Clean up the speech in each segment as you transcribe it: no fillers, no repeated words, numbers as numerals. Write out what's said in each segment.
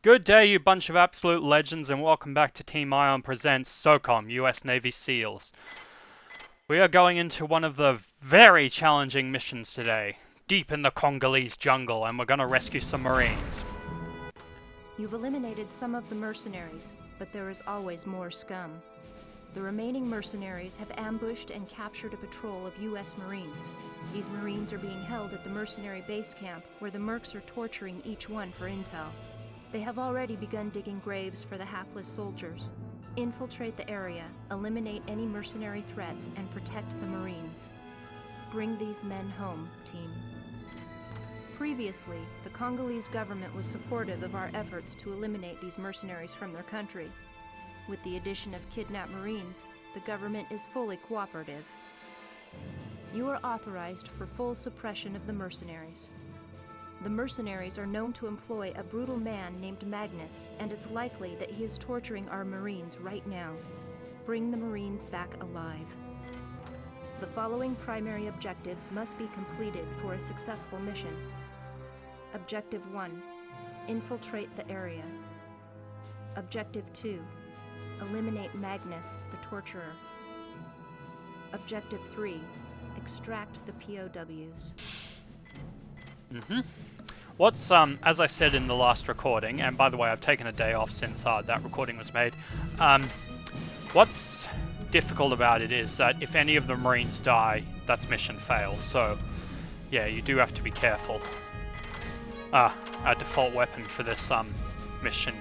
Good day, you bunch of absolute legends, and welcome back to Team Ion presents SOCOM, US Navy SEALs. We are going into one of the very challenging missions today, deep in the Congolese jungle, and we're going to rescue some Marines. You've eliminated some of the mercenaries, but there is always more scum. The remaining mercenaries have ambushed and captured a patrol of US Marines. These Marines are being held at the mercenary base camp, where the mercs are torturing each one for intel. They have already begun digging graves for the hapless soldiers. Infiltrate the area, eliminate any mercenary threats, and protect the Marines. Bring these men home, team. Previously, the Congolese government was supportive of our efforts to eliminate these mercenaries from their country. With the addition of kidnapped Marines, the government is fully cooperative. You are authorized for full suppression of the mercenaries. The mercenaries are known to employ a brutal man named Magnus, and it's likely that he is torturing our Marines right now. Bring the Marines back alive. The following primary objectives must be completed for a successful mission. Objective 1. Infiltrate the area. Objective 2. Eliminate Magnus, the torturer. Objective 3. Extract the POWs. What's, as I said in the last recording, and by the way, I've taken a day off since that recording was made, what's difficult about it is that if any of the Marines die, that's mission fails, so, yeah, you do have to be careful. Our default weapon for this, mission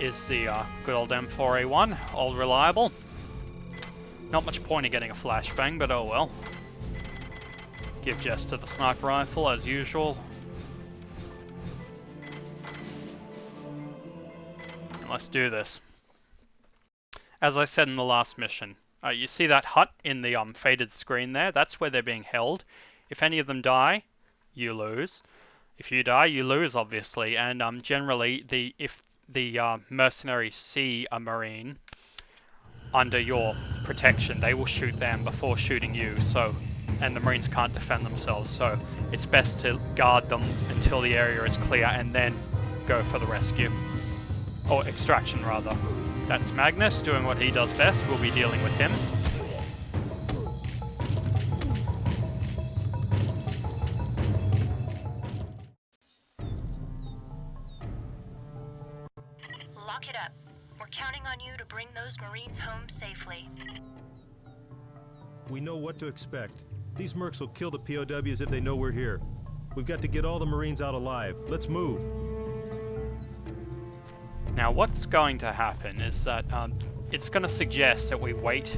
is the, good old M4A1, old reliable. Not much point in getting a flashbang, but oh well. Give Jess to the sniper rifle, as usual. And let's do this. As I said in the last mission, you see that hut in the faded screen there? That's where they're being held. If any of them die, you lose. If you die, you lose, obviously. And generally, if the mercenaries see a Marine under your protection, they will shoot them before shooting you. And the Marines can't defend themselves, so it's best to guard them until the area is clear and then go for the rescue. Or extraction, rather. That's Magnus doing what he does best. We'll be dealing with him. Lock it up. We're counting on you to bring those Marines home safely. We know what to expect. These mercs will kill the POWs if they know we're here. We've got to get all the Marines out alive. Let's move. Now what's going to happen is that it's going to suggest that we wait.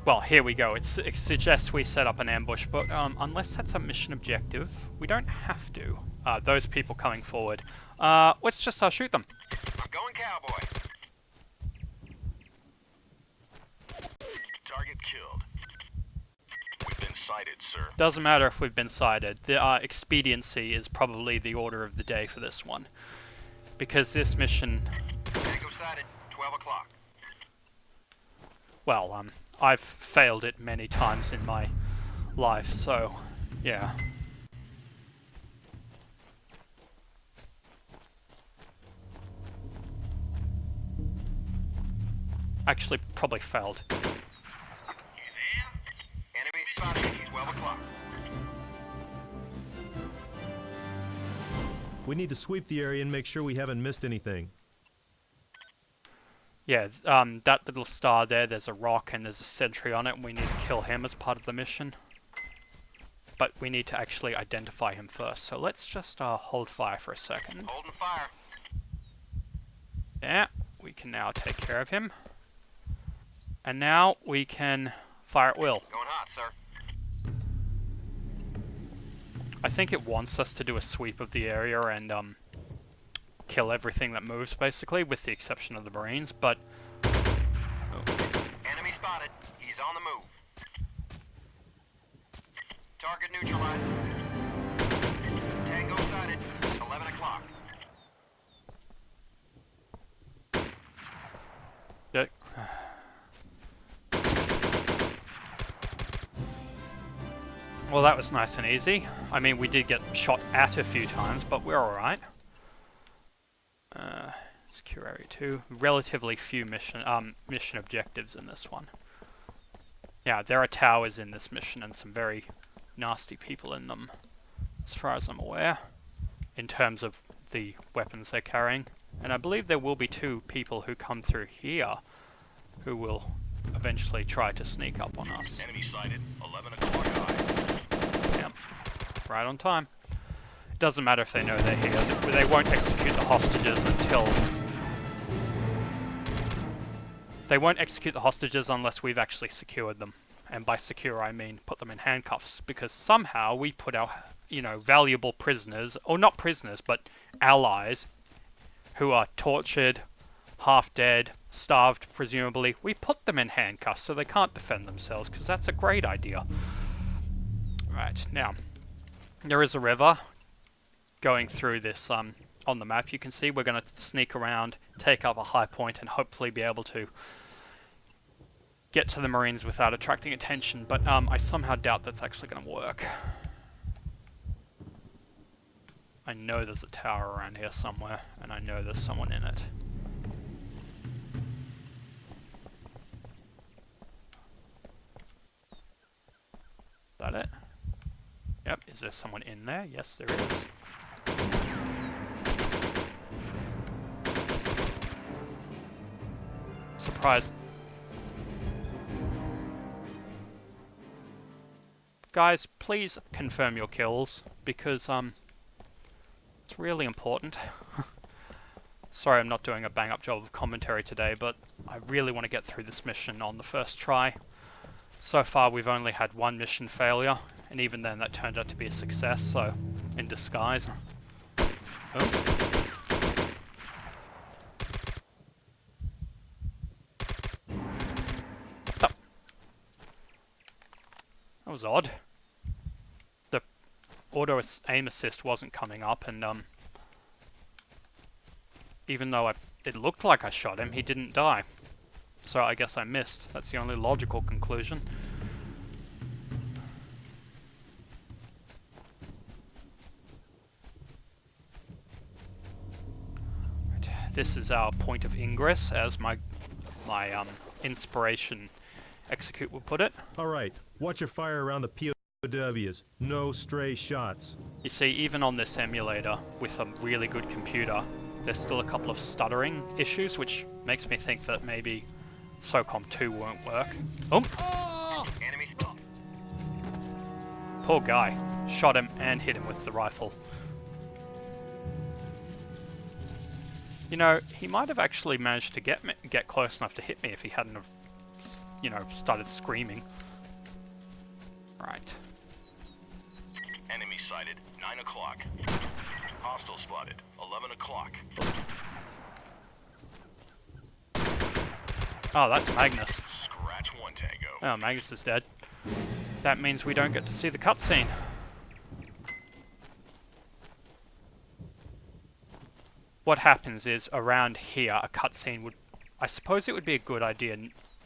Well, here we go. It suggests we set up an ambush, but unless that's a mission objective, we don't have to. Those people coming forward. Let's just shoot them. I'm going cowboy. Target killed. We've been sighted, sir. Doesn't matter if we've been sighted. The expediency is probably the order of the day for this one. Because this mission... Tango sighted, 12 o'clock. Well, I've failed it many times in my life, so, yeah. Actually, probably failed. He's in. Enemy spotted, 12 o'clock. We need to sweep the area and make sure we haven't missed anything. Yeah, that little star there's a rock and there's a sentry on it, and we need to kill him as part of the mission. But we need to actually identify him first, so let's just hold fire for a second. Holding fire. Yeah, we can now take care of him. And now we can fire at will. Going hot, sir. I think it wants us to do a sweep of the area and kill everything that moves, basically, with the exception of the Marines, but... Oh. Enemy spotted. He's on the move. Target neutralized. Tango sighted, 11 o'clock. Yeah. Well, that was nice and easy. I mean, we did get shot at a few times, but we're alright. Secure Area 2. Relatively few mission objectives in this one. Yeah, there are towers in this mission and some very nasty people in them, as far as I'm aware, in terms of the weapons they're carrying. And I believe there will be 2 people who come through here who will eventually try to sneak up on us. Enemy sighted. 11 o'clock high. Yep, right on time. Doesn't matter if they know they're here. They won't execute the hostages until... They won't execute the hostages unless we've actually secured them. And by secure, I mean put them in handcuffs. Because somehow we put our, valuable prisoners, or not prisoners, but allies, who are tortured, half dead, starved, presumably. We put them in handcuffs so they can't defend themselves, because that's a great idea. Right, now, there is a river going through this, on the map you can see. We're going to sneak around, take up a high point, and hopefully be able to get to the Marines without attracting attention, but I somehow doubt that's actually going to work. I know there's a tower around here somewhere, and I know there's someone in it. Is that it? Yep, is there someone in there? Yes, there is. Surprised. Guys, please confirm your kills, because it's really important. Sorry I'm not doing a bang-up job of commentary today, but I really want to get through this mission on the first try. So far we've only had 1 mission failure, and even then that turned out to be a success, so in disguise. Oh. That was odd. The auto aim assist wasn't coming up, and even though it looked like I shot him, he didn't die. So I guess I missed. That's the only logical conclusion. Right. This is our point of ingress, as my inspiration execute will put it. Alright, watch your fire around the POWs. No stray shots. You see, even on this emulator, with a really good computer, there's still a couple of stuttering issues, which makes me think that maybe SOCOM 2 won't work. Oh! Enemy spot. Poor guy. Shot him and hit him with the rifle. You know, he might have actually managed to get close enough to hit me if he hadn't have, started screaming. Right. Enemy sighted. 9 o'clock. Hostile spotted. 11 o'clock. Oh, that's Magnus. Scratch 1 tango. Oh, Magnus is dead. That means we don't get to see the cutscene. What happens is, around here, a cutscene would... I suppose it would be a good idea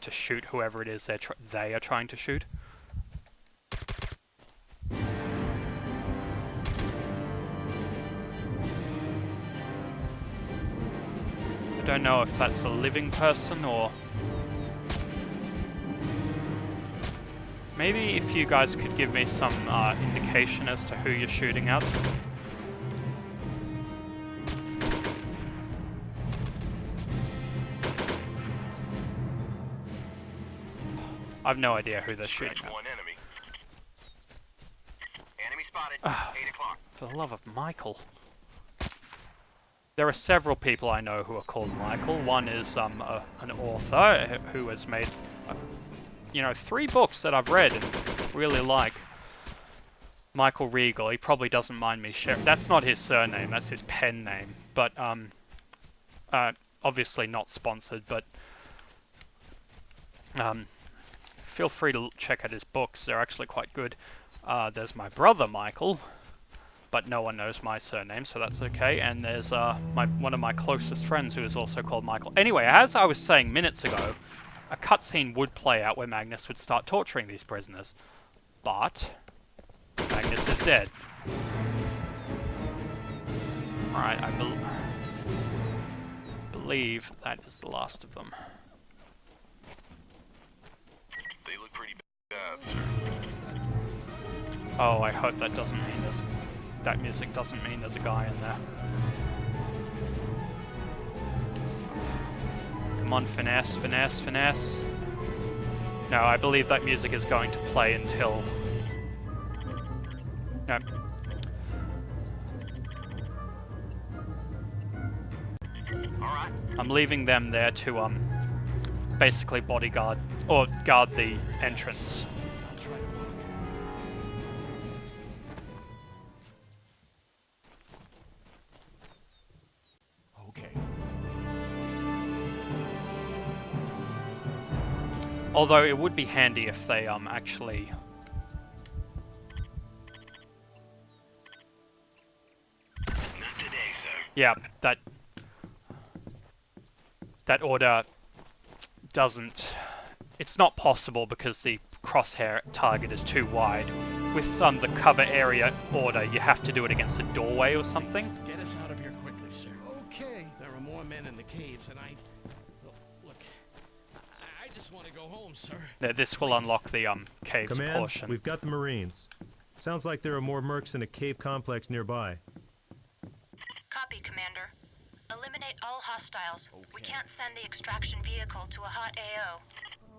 to shoot whoever it is they are trying to shoot. I don't know if that's a living person or... Maybe if you guys could give me some indication as to who you're shooting at. I've no idea who they're shooting at. One enemy. Enemy spotted. 8 o'clock. For the love of Michael. There are several people I know who are called Michael. One is an author who has made, 3 books that I've read and really like. Michael Regal. He probably doesn't mind me sharing. That's not his surname. That's his pen name. But obviously not sponsored. But feel free to check out his books. They're actually quite good. There's my brother Michael, but no one knows my surname, so that's okay. And there's one of my closest friends who is also called Michael. Anyway, as I was saying minutes ago, a cutscene would play out where Magnus would start torturing these prisoners. But Magnus is dead. Alright, believe that is the last of them. They look pretty bad, sir. Oh, I hope that doesn't mean there's... That music doesn't mean there's a guy in there. Come on, finesse, finesse, finesse. No, I believe that music is going to play until... No. Alright. I'm leaving them there to, basically bodyguard, or guard the entrance. Okay. Although it would be handy if they, actually... Not today, sir. Yeah, that order doesn't... It's not possible because the crosshair target is too wide. With the cover area order, you have to do it against a doorway or something. Get us out of here quickly, sir. Okay. There are more men in the caves, and look, I just want to go home, sir. Now, this will unlock the caves Command, portion. we've got the Marines. Sounds like there are more mercs in a cave complex nearby. Copy, Commander. Eliminate all hostiles. We Okay. can't send the extraction vehicle to a hot AO.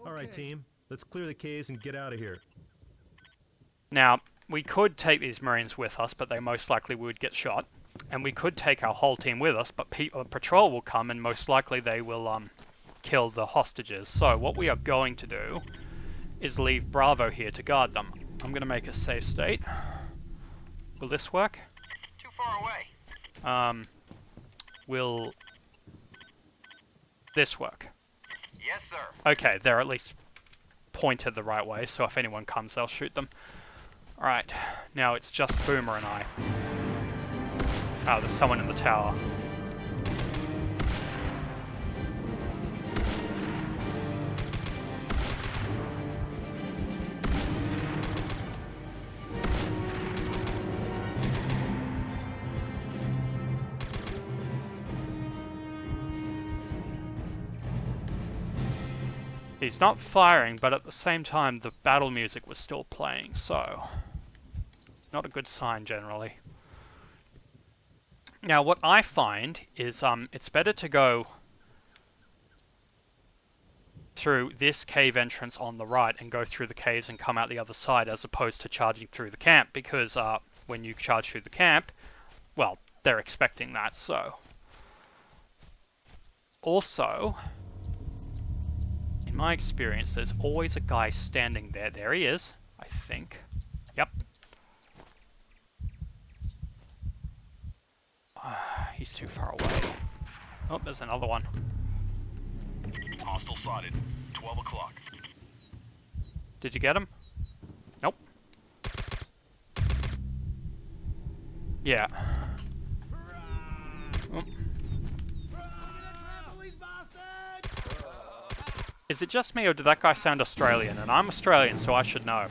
All right, team. Let's clear the caves and get out of here. Now, we could take these Marines with us, but they most likely would get shot. And we could take our whole team with us, but a patrol will come and most likely they will kill the hostages. So what we are going to do is leave Bravo here to guard them. I'm going to make a safe state. Will this work? Too far away. Will this work? Yes, sir. Okay, they're at least pointed the right way, so if anyone comes, they'll shoot them. Alright, now it's just Boomer and I. Oh, there's someone in the tower. He's not firing, but at the same time the battle music was still playing, so... not a good sign generally. Now what I find is it's better to go through this cave entrance on the right and go through the caves and come out the other side as opposed to charging through the camp, because when you charge through the camp, well, they're expecting that, so... Also... in my experience, there's always a guy standing there. There he is, I think. Yep. He's too far away. Oh, there's another one. Hostile spotted. 12 o'clock. Did you get him? Nope. Yeah. Oh. Is it just me, or did that guy sound Australian? And I'm Australian, so I should know.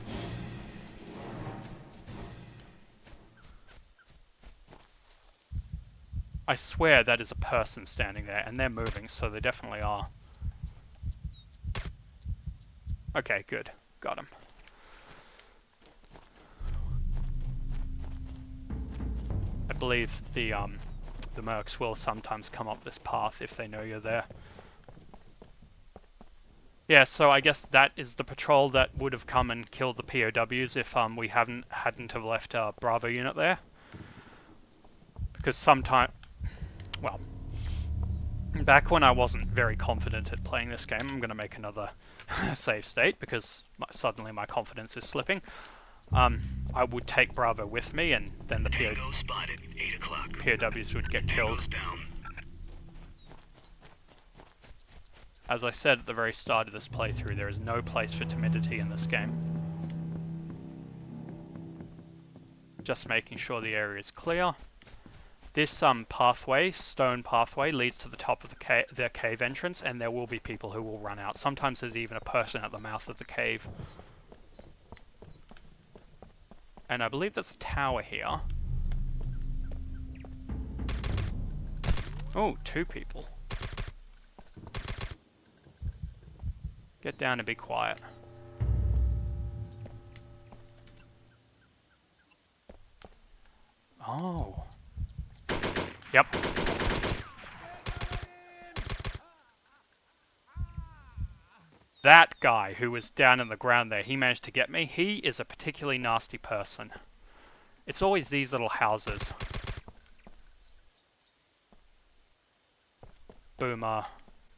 I swear that is a person standing there, and they're moving, so they definitely are. Okay, good. Got him. I believe the mercs will sometimes come up this path if they know you're there. Yeah, so I guess that is the patrol that would have come and killed the POWs if we hadn't have left a Bravo unit there. Because well, back when I wasn't very confident at playing this game, I'm going to make another save state because suddenly my confidence is slipping. I would take Bravo with me, and then the Tango spotted. 8 o'clock. POWs would get killed. Tango's down. As I said at the very start of this playthrough, there is no place for timidity in this game. Just making sure the area is clear. This pathway, stone pathway, leads to the top of the cave entrance, and there will be people who will run out. Sometimes there's even a person at the mouth of the cave. And I believe there's a tower here. Oh, 2 people. Get down and be quiet. Oh. Yep. That guy who was down in the ground there, he managed to get me. He is a particularly nasty person. It's always these little houses. Boomer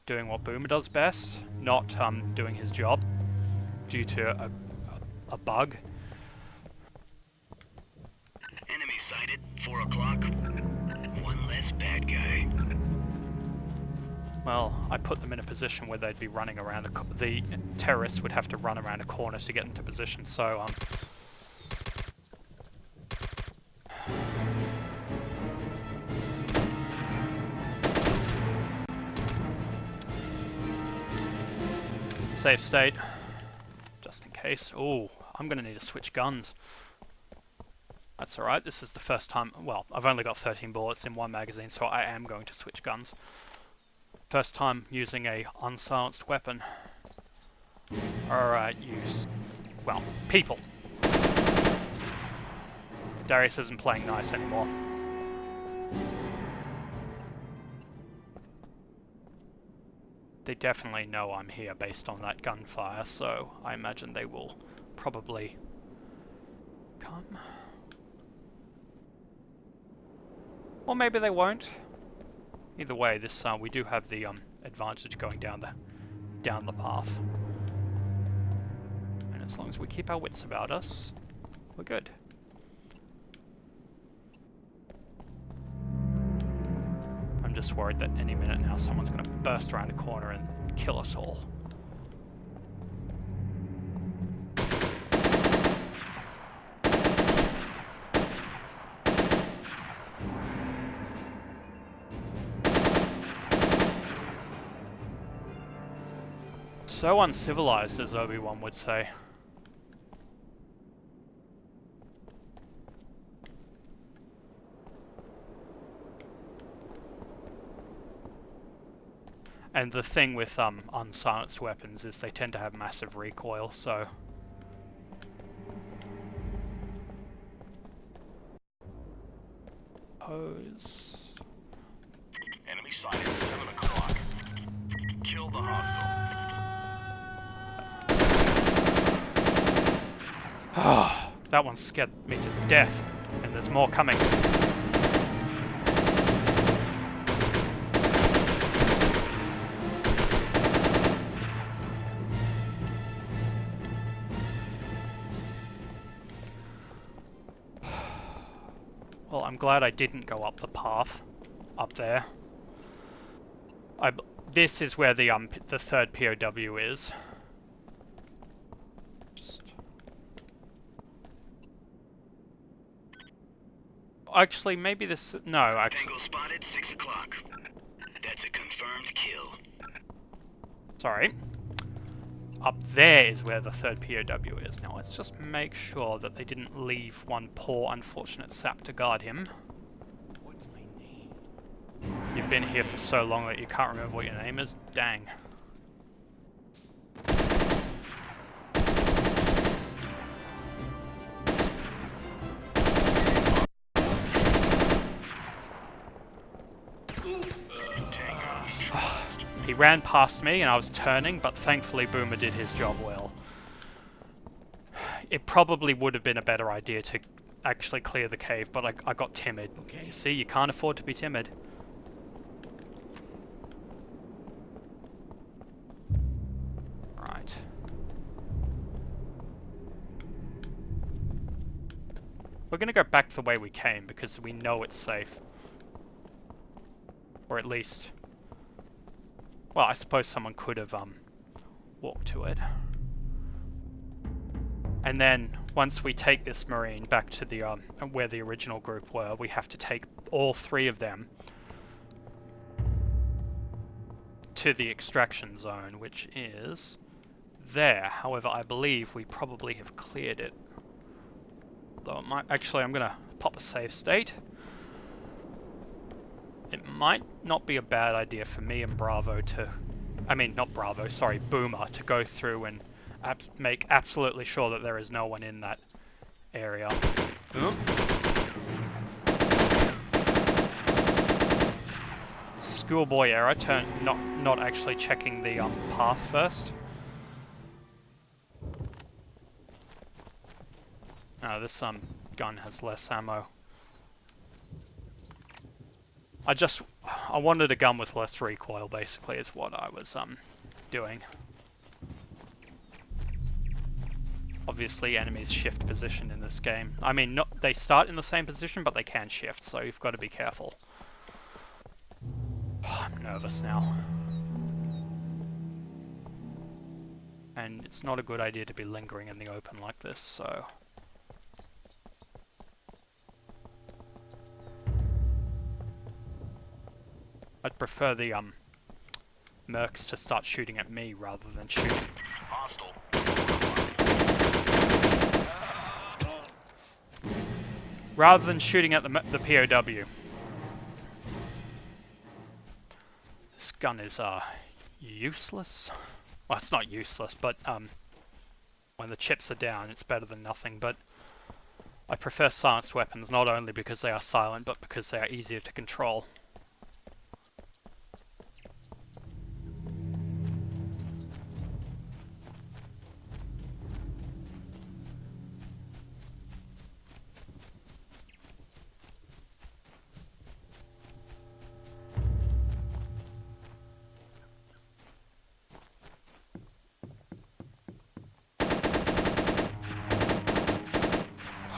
doing what Boomer does best, not doing his job due to a bug. Enemy sighted, 4 o'clock. One less bad guy. Well, I put them in a position where they'd be running around the terrorists would have to run around a corner to get into position, so safe state, just in case. Oh, I'm gonna need to switch guns. That's alright, this is the first time, well, I've only got 13 bullets in one magazine, so I am going to switch guns. First time using a unsilenced weapon. Alright, well, people. Darius isn't playing nice anymore. They definitely know I'm here based on that gunfire, so I imagine they will probably come. Or maybe they won't. Either way, this we do have the advantage going down the path, and as long as we keep our wits about us, we're good. I'm just worried that any minute now someone's going to burst around a corner and kill us all. So uncivilized, as Obi-Wan would say. And the thing with unsilenced weapons is they tend to have massive recoil, so... Pose... Enemy sighted, 7 o'clock. Kill the hostile. That one scared me to death, and there's more coming. Well, I'm glad I didn't go up the path up there. This is where the third POW is. Actually, maybe this... No, actually... Tango spotted, 6 o'clock. That's a confirmed kill. Sorry. Up there is where the third POW is. Now, let's just make sure that they didn't leave one poor, unfortunate sap to guard him. What's my name? You've been here for so long that you can't remember what your name is? Dang. He ran past me and I was turning, but thankfully Boomer did his job well. It probably would have been a better idea to actually clear the cave, but I got timid. Okay. You see, you can't afford to be timid. Right. We're gonna go back the way we came because we know it's safe. Or at least... Well, I suppose someone could have walked to it. And then, once we take this Marine back to the where the original group were, we have to take all 3 of them to the extraction zone, which is there. However, I believe we probably have cleared it. Though it might... Actually, I'm gonna pop a save state. It might not be a bad idea for me and Bravo to I mean, not Bravo, sorry, Boomer, to go through and make absolutely sure that there is no one in that area. Schoolboy error, not actually checking the path first. No, this gun has less ammo. I wanted a gun with less recoil, basically, is what I was doing. Obviously, enemies shift position in this game. I mean, they start in the same position, but they can shift, so you've got to be careful. I'm nervous now. And it's not a good idea to be lingering in the open like this, so... I'd prefer the mercs to start shooting at me rather than shooting. Hostile. Rather than shooting at the POW. This gun is useless. Well, it's not useless, but when the chips are down, it's better than nothing. But I prefer silenced weapons, not only because they are silent, but because they are easier to control.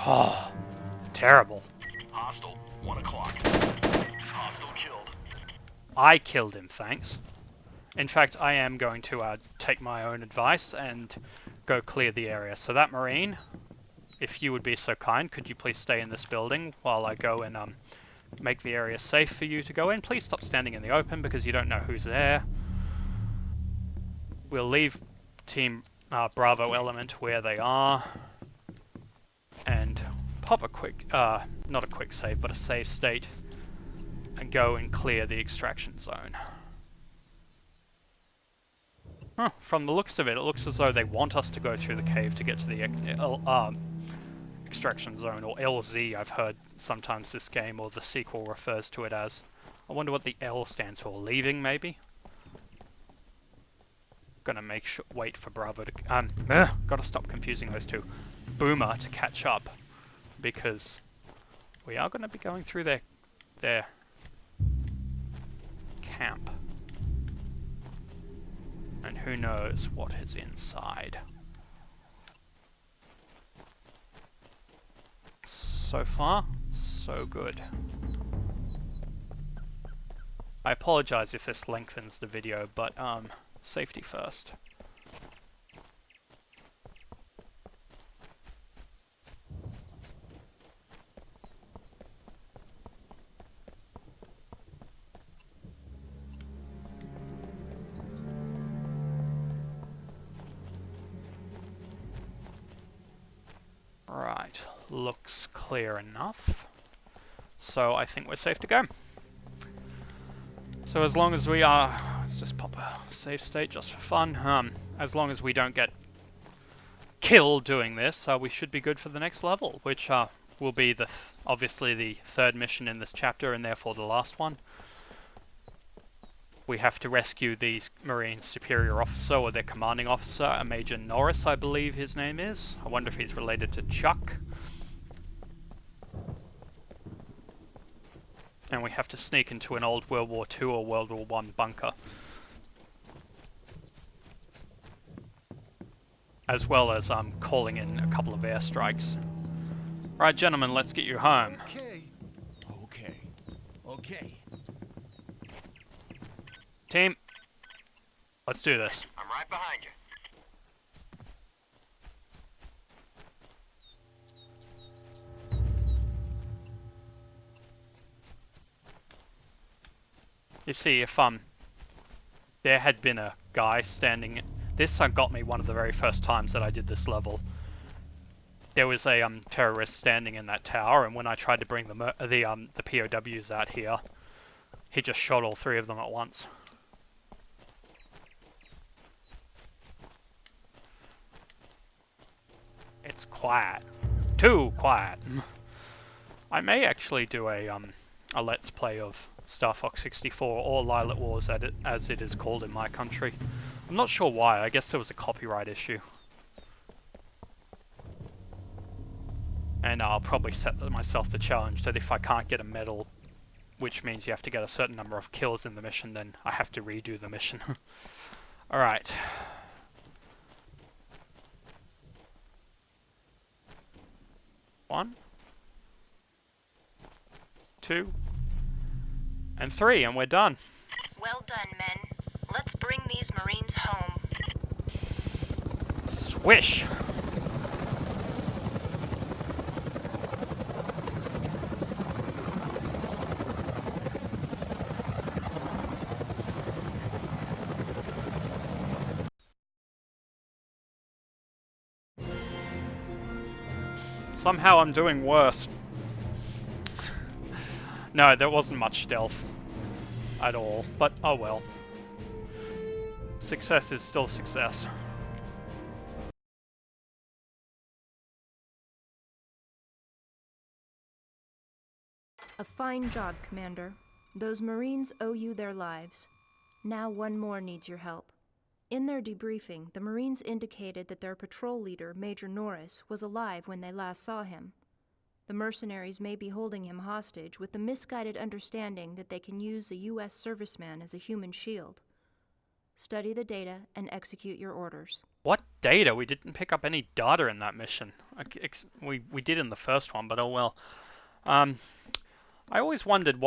Oh, terrible. Hostile. 1 o'clock. Hostile killed. I killed him, thanks. In fact, I am going to take my own advice and go clear the area. So that Marine, if you would be so kind, could you please stay in this building while I go and make the area safe for you to go in? Please stop standing in the open because you don't know who's there. We'll leave Team Bravo element where they are. And pop a quick, not a quick save, but a save state, and go and clear the extraction zone. Huh, from the looks of it, it looks as though they want us to go through the cave to get to the extraction zone, or LZ I've heard sometimes this game, or the sequel refers to it as. I wonder what the L stands for, leaving maybe? Gonna make sure, wait for Bravo to, gotta stop confusing those two. Boomer to catch up, because we are going to be going through their camp, and who knows what is inside. So far, so good. I apologize if this lengthens the video, but safety first. Right, looks clear enough. So I think we're safe to go. So as long as we are, let's just pop a save state just for fun. As long as we don't get killed doing this, we should be good for the next level, which will be obviously the third mission in this chapter and therefore the last one. We have to rescue the Marine Superior Officer, or their commanding officer, a Major Norris, I believe his name is. I wonder if he's related to Chuck. And we have to sneak into an old World War II or World War I bunker. As well as calling in a couple of airstrikes. Right, gentlemen, let's get you home. Okay. Team, let's do this. I'm right behind you. You see, if there had been a guy standing, this got me one of the very first times that I did this level. There was a terrorist standing in that tower, and when I tried to bring the POWs out here, he just shot all three of them at once. quiet. Too quiet. I may actually do a Let's Play of Star Fox 64 or Lilac Wars as it is called in my country. I'm not sure why. I guess there was a copyright issue. And I'll probably set myself the challenge that if I can't get a medal, which means you have to get a certain number of kills in the mission, then I have to redo the mission. Alright. One. 2. And 3, and we're done. Well done, men. Let's bring these Marines home. Swish! Somehow I'm doing worse. No, there wasn't much stealth at all, but oh well. Success is still success. A fine job, Commander. Those Marines owe you their lives. Now one more needs your help. In their debriefing, the Marines indicated that their patrol leader, Major Norris, was alive when they last saw him. The mercenaries may be holding him hostage with the misguided understanding that they can use a U.S. serviceman as a human shield. Study the data and execute your orders. What data? We didn't pick up any data in that mission. We did in the first one, but oh well. I always wondered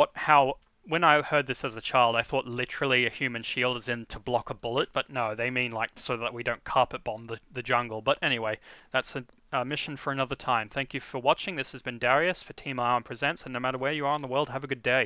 when I heard this as a child, I thought literally a human shield is in to block a bullet, but no, they mean like so that we don't carpet bomb the jungle. But anyway, that's a mission for another time. Thank you for watching. This has been Darius for Team Ion Presents, and no matter where you are in the world, have a good day.